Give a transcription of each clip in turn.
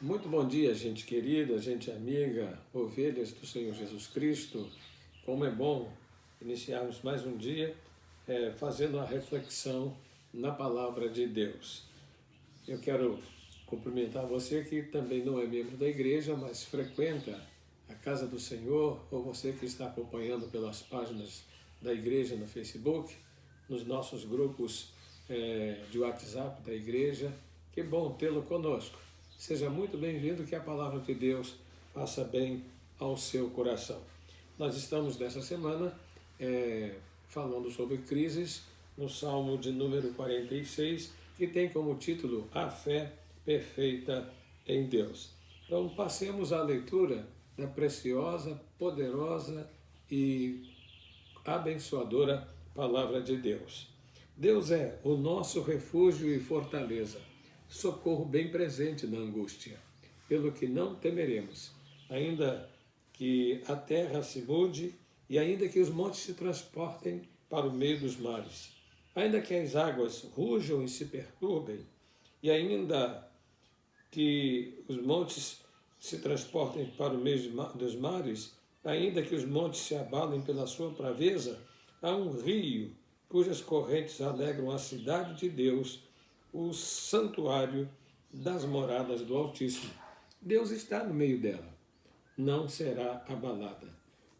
Muito bom dia, gente querida, gente amiga, ovelhas do Senhor Jesus Cristo. Como é bom iniciarmos mais um dia fazendo a reflexão na palavra de Deus. Eu quero cumprimentar você que também não é membro da igreja, mas frequenta a casa do Senhor, ou você que está acompanhando pelas páginas da igreja no Facebook, nos nossos grupos de WhatsApp da igreja. Que bom tê-lo conosco. Seja muito bem-vindo, que a palavra de Deus faça bem ao seu coração. Nós estamos nessa semana falando sobre crises no Salmo de número 46, que tem como título A Fé Perfeita em Deus. Então, passemos à leitura da preciosa, poderosa e abençoadora palavra de Deus. Deus é o nosso refúgio e fortaleza, socorro bem presente na angústia, pelo que não temeremos, ainda que a terra se mude e ainda que os montes se transportem para o meio dos mares, ainda que as águas rujam e se perturbem, e ainda que os montes se transportem para o meio dos mares, ainda que os montes se abalem pela sua braveza, há um rio cujas correntes alegram a cidade de Deus, o santuário das moradas do Altíssimo. Deus está no meio dela, não será abalada.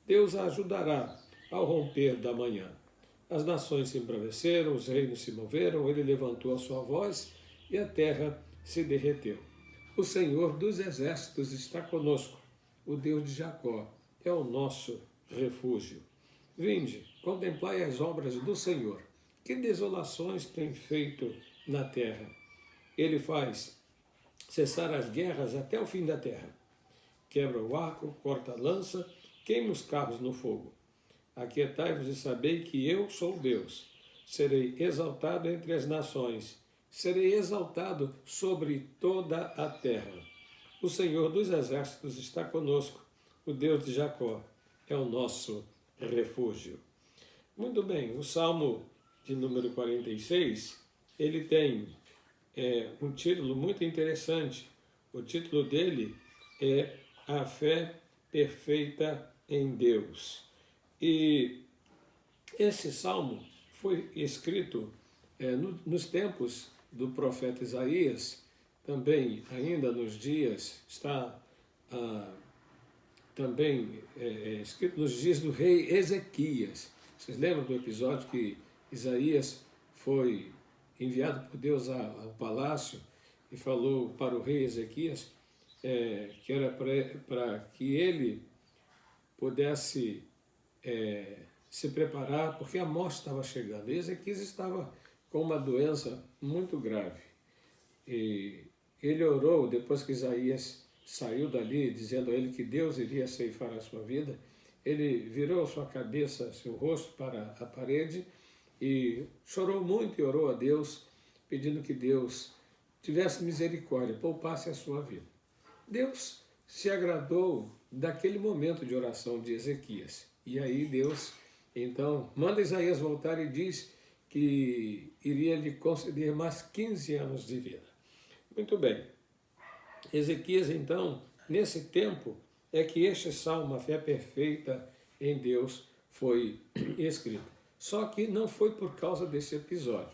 Deus a ajudará ao romper da manhã. As nações se embraveceram, os reinos se moveram, ele levantou a sua voz e a terra se derreteu. O Senhor dos exércitos está conosco, o Deus de Jacó é o nosso refúgio. Vinde, contemplai as obras do Senhor, que desolações tem feito na terra. Ele faz cessar as guerras até o fim da terra. Quebra o arco, corta a lança, queima os carros no fogo. Aquietai-vos e sabei que eu sou Deus. Serei exaltado entre as nações, serei exaltado sobre toda a terra. O Senhor dos exércitos está conosco, o Deus de Jacó é o nosso refúgio. Muito bem, o Salmo de número 46, ele tem um título muito interessante. O título dele é A Fé Perfeita em Deus. E esse salmo foi escrito nos tempos do profeta Isaías, também ainda nos dias, está também escrito nos dias do rei Ezequias. Vocês lembram do episódio que Isaías foi enviado por Deus ao palácio e falou para o rei Ezequias que era para que ele pudesse se preparar, porque a morte estava chegando. E Ezequias estava com uma doença muito grave. E ele orou, depois que Isaías saiu dali, dizendo a ele que Deus iria ceifar a sua vida, ele virou sua cabeça, seu rosto para a parede e chorou muito e orou a Deus, pedindo que Deus tivesse misericórdia, poupasse a sua vida. Deus se agradou daquele momento de oração de Ezequias. E aí Deus, então, manda Isaías voltar e diz que iria lhe conceder mais 15 anos de vida. Muito bem. Ezequias, então, nesse tempo, é que este salmo, a fé perfeita em Deus, foi escrito. Só que não foi por causa desse episódio.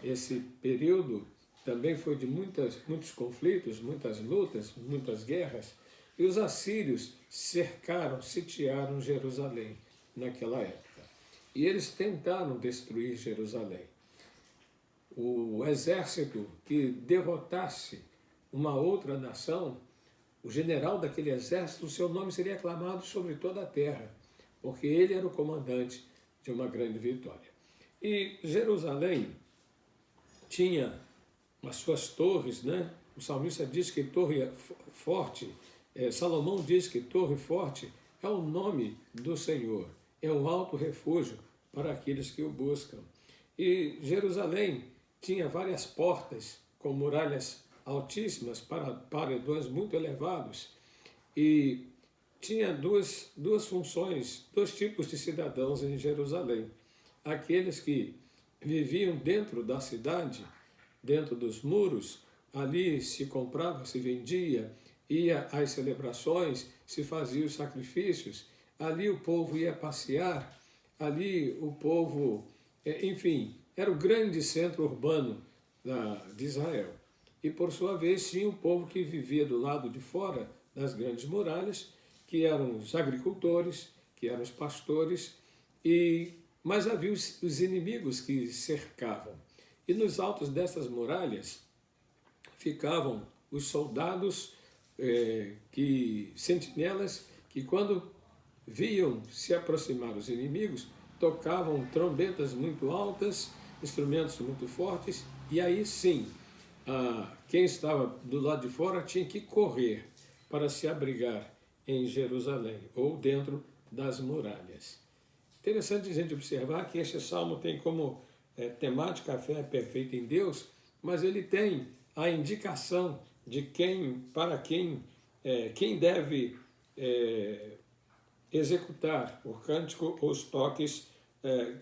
Esse período também foi de muitos conflitos, muitas lutas, muitas guerras, e os assírios cercaram, sitiaram Jerusalém naquela época. E eles tentaram destruir Jerusalém. O exército que derrotasse uma outra nação, o general daquele exército, o seu nome seria aclamado sobre toda a terra, porque ele era o comandante de uma grande vitória. E Jerusalém tinha as suas torres, né? O salmista diz que torre forte, Salomão diz que torre forte é o nome do Senhor, é um alto refúgio para aqueles que o buscam. E Jerusalém tinha várias portas com muralhas altíssimas, para paredões muito elevados, e tinha duas funções, dois tipos de cidadãos em Jerusalém. Aqueles que viviam dentro da cidade, dentro dos muros, ali se comprava, se vendia, ia às celebrações, se fazia os sacrifícios, ali o povo ia passear, ali o povo, enfim, era o grande centro urbano de Israel. E por sua vez tinha o povo que vivia do lado de fora das grandes muralhas, que eram os agricultores, que eram os pastores, mas havia os inimigos que cercavam. E nos altos dessas muralhas ficavam os soldados, sentinelas, que quando viam se aproximar os inimigos, tocavam trombetas muito altas, instrumentos muito fortes, e aí sim, quem estava do lado de fora tinha que correr para se abrigar em Jerusalém, ou dentro das muralhas. Interessante a gente observar que este salmo tem como temática a fé perfeita em Deus, mas ele tem a indicação de quem deve executar o cântico, os toques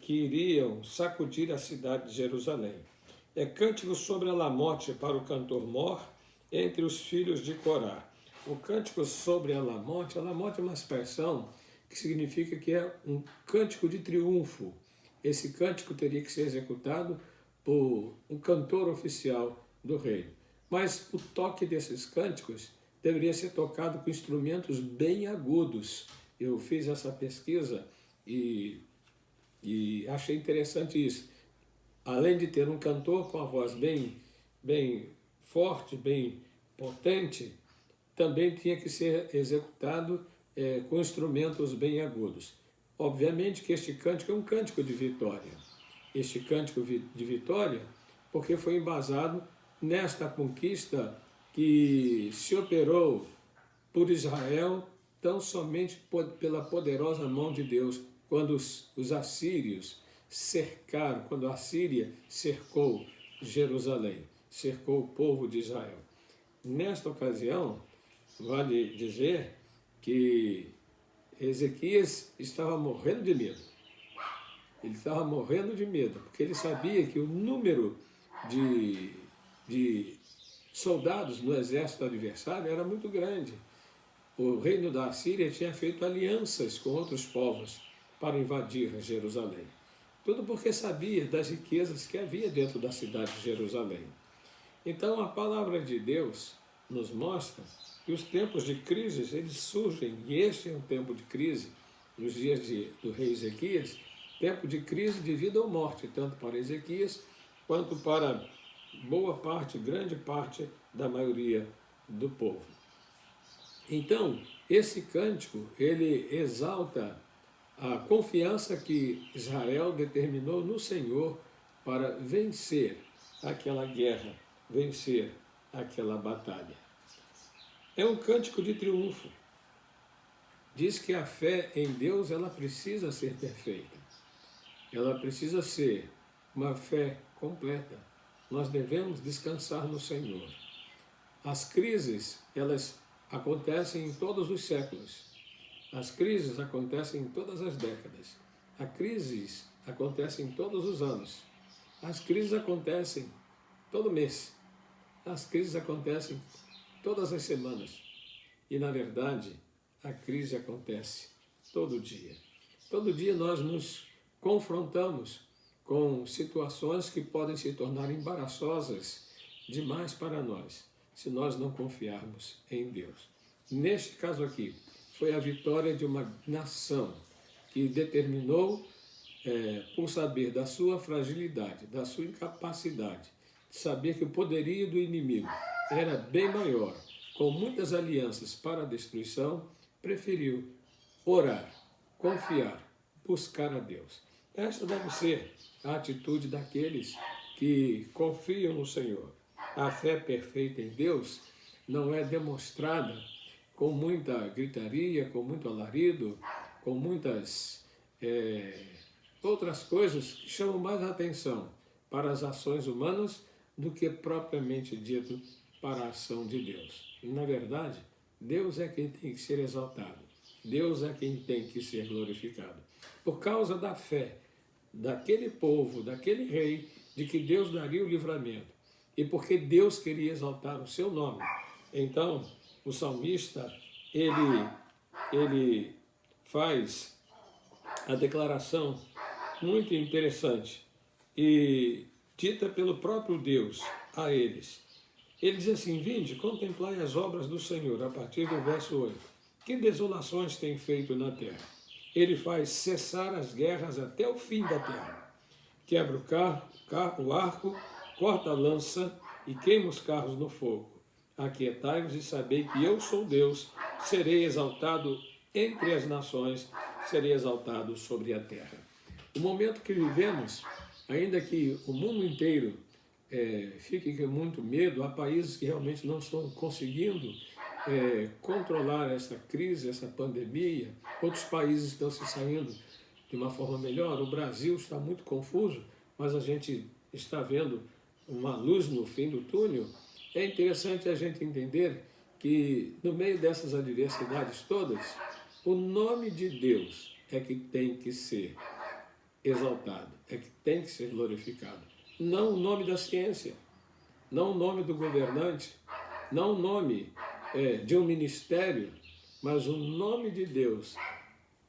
que iriam sacudir a cidade de Jerusalém. É cântico sobre a Lamote para o cantor Mor, entre os filhos de Corá. O cântico sobre a Lamote é uma expressão que significa que é um cântico de triunfo. Esse cântico teria que ser executado por um cantor oficial do reino. Mas o toque desses cânticos deveria ser tocado com instrumentos bem agudos. Eu fiz essa pesquisa e achei interessante isso. Além de ter um cantor com a voz bem forte, bem potente, também tinha que ser executado com instrumentos bem agudos. Obviamente que este cântico é um cântico de vitória. Este cântico de vitória, porque foi embasado nesta conquista que se operou por Israel tão somente pela poderosa mão de Deus, quando os assírios cercaram, quando a Síria cercou Jerusalém, cercou o povo de Israel. Nesta ocasião, vale dizer que Ezequias estava morrendo de medo. Ele estava morrendo de medo, porque ele sabia que o número de soldados no exército adversário era muito grande. O reino da Assíria tinha feito alianças com outros povos para invadir Jerusalém. Tudo porque sabia das riquezas que havia dentro da cidade de Jerusalém. Então a palavra de Deus nos mostra que os tempos de crise eles surgem, e este é um tempo de crise, nos dias do rei Ezequias, tempo de crise de vida ou morte, tanto para Ezequias quanto para boa parte, grande parte da maioria do povo. Então, esse cântico, ele exalta a confiança que Israel determinou no Senhor para vencer aquela guerra, vencer aquela batalha. É um cântico de triunfo. Diz que a fé em Deus, ela precisa ser perfeita. Ela precisa ser uma fé completa. Nós devemos descansar no Senhor. As crises, elas acontecem em todos os séculos. As crises acontecem em todas as décadas. As crises acontecem todos os anos. As crises acontecem todo mês. As crises acontecem todas as semanas. E, na verdade, a crise acontece todo dia. Todo dia nós nos confrontamos com situações que podem se tornar embaraçosas demais para nós, se nós não confiarmos em Deus. Neste caso aqui, foi a vitória de uma nação que determinou, por saber da sua fragilidade, da sua incapacidade, de saber que o poderio do inimigo era bem maior, com muitas alianças para a destruição, preferiu orar, confiar, buscar a Deus. Esta deve ser a atitude daqueles que confiam no Senhor. A fé perfeita em Deus não é demonstrada com muita gritaria, com muito alarido, com muitas outras coisas que chamam mais atenção para as ações humanas do que propriamente dito para a ação de Deus. Na verdade, Deus é quem tem que ser exaltado. Deus é quem tem que ser glorificado. Por causa da fé daquele povo, daquele rei, de que Deus daria o livramento. e porque Deus queria exaltar o seu nome. Então, o salmista, ele faz a declaração muito interessante e dita pelo próprio Deus a eles. Ele diz assim: vinde, contemplai as obras do Senhor, a partir do verso 8. Que desolações tem feito na terra? Ele faz cessar as guerras até o fim da terra. Quebra o arco, corta a lança e queima os carros no fogo. Aquietai-vos e sabei que eu sou Deus, serei exaltado entre as nações, serei exaltado sobre a terra. O momento que vivemos, ainda que o mundo inteiro fique com muito medo, há países que realmente não estão conseguindo controlar essa crise, essa pandemia, outros países estão se saindo de uma forma melhor, o Brasil está muito confuso, mas a gente está vendo uma luz no fim do túnel. É interessante a gente entender que no meio dessas adversidades todas, o nome de Deus é que tem que ser exaltado, é que tem que ser glorificado. Não o nome da ciência, não o nome do governante, não o nome de um ministério, mas o nome de Deus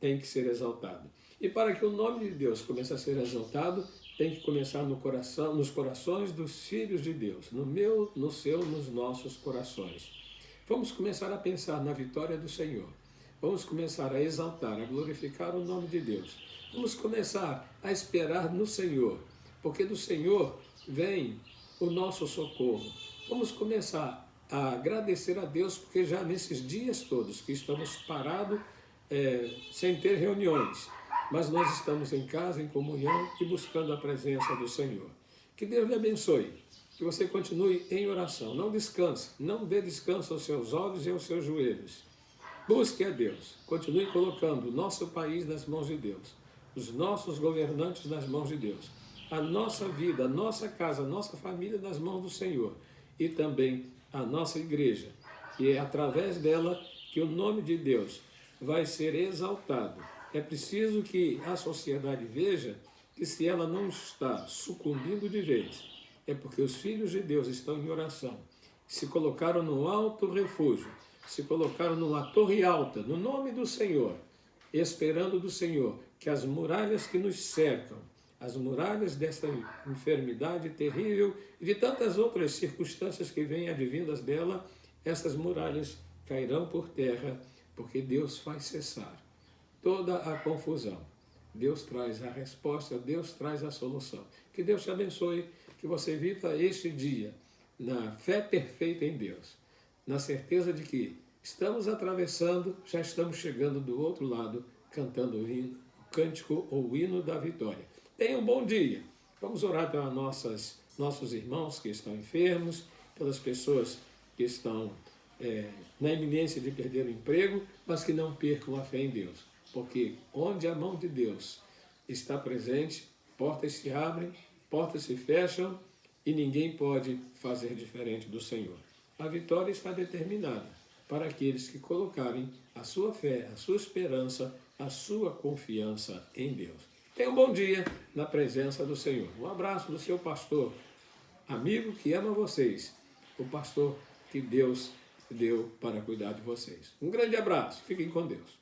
tem que ser exaltado. E para que o nome de Deus comece a ser exaltado, tem que começar no coração, nos corações dos filhos de Deus, no meu, no seu, nos nossos corações. Vamos começar a pensar na vitória do Senhor. Vamos começar a exaltar, a glorificar o nome de Deus. Vamos começar a esperar no Senhor, porque do Senhor vem o nosso socorro. Vamos começar a agradecer a Deus, porque já nesses dias todos que estamos parados, sem ter reuniões, mas nós estamos em casa, em comunhão e buscando a presença do Senhor. Que Deus lhe abençoe, que você continue em oração, não descanse, não dê descanso aos seus olhos e aos seus joelhos. Busque a Deus, continue colocando o nosso país nas mãos de Deus, os nossos governantes nas mãos de Deus, a nossa vida, a nossa casa, a nossa família nas mãos do Senhor e também a nossa igreja, que é através dela que o nome de Deus vai ser exaltado. É preciso que a sociedade veja que se ela não está sucumbindo de vez, é porque os filhos de Deus estão em oração, se colocaram no alto refúgio, se colocaram numa torre alta, no nome do Senhor, esperando do Senhor que as muralhas que nos cercam, as muralhas dessa enfermidade terrível e de tantas outras circunstâncias que vêm advindas dela, essas muralhas cairão por terra, porque Deus faz cessar toda a confusão. Deus traz a resposta, Deus traz a solução. Que Deus te abençoe, que você viva este dia na fé perfeita em Deus, na certeza de que estamos atravessando, já estamos chegando do outro lado, cantando o hino, o cântico ou o hino da vitória. Tenha um bom dia. Vamos orar pelos nossos irmãos que estão enfermos, pelas pessoas que estão na iminência de perder o emprego, mas que não percam a fé em Deus. Porque onde a mão de Deus está presente, portas se abrem, portas se fecham e ninguém pode fazer diferente do Senhor. A vitória está determinada para aqueles que colocarem a sua fé, a sua esperança, a sua confiança em Deus. Tenha um bom dia na presença do Senhor. Um abraço do seu pastor, amigo que ama vocês, o pastor que Deus deu para cuidar de vocês. Um grande abraço. Fiquem com Deus.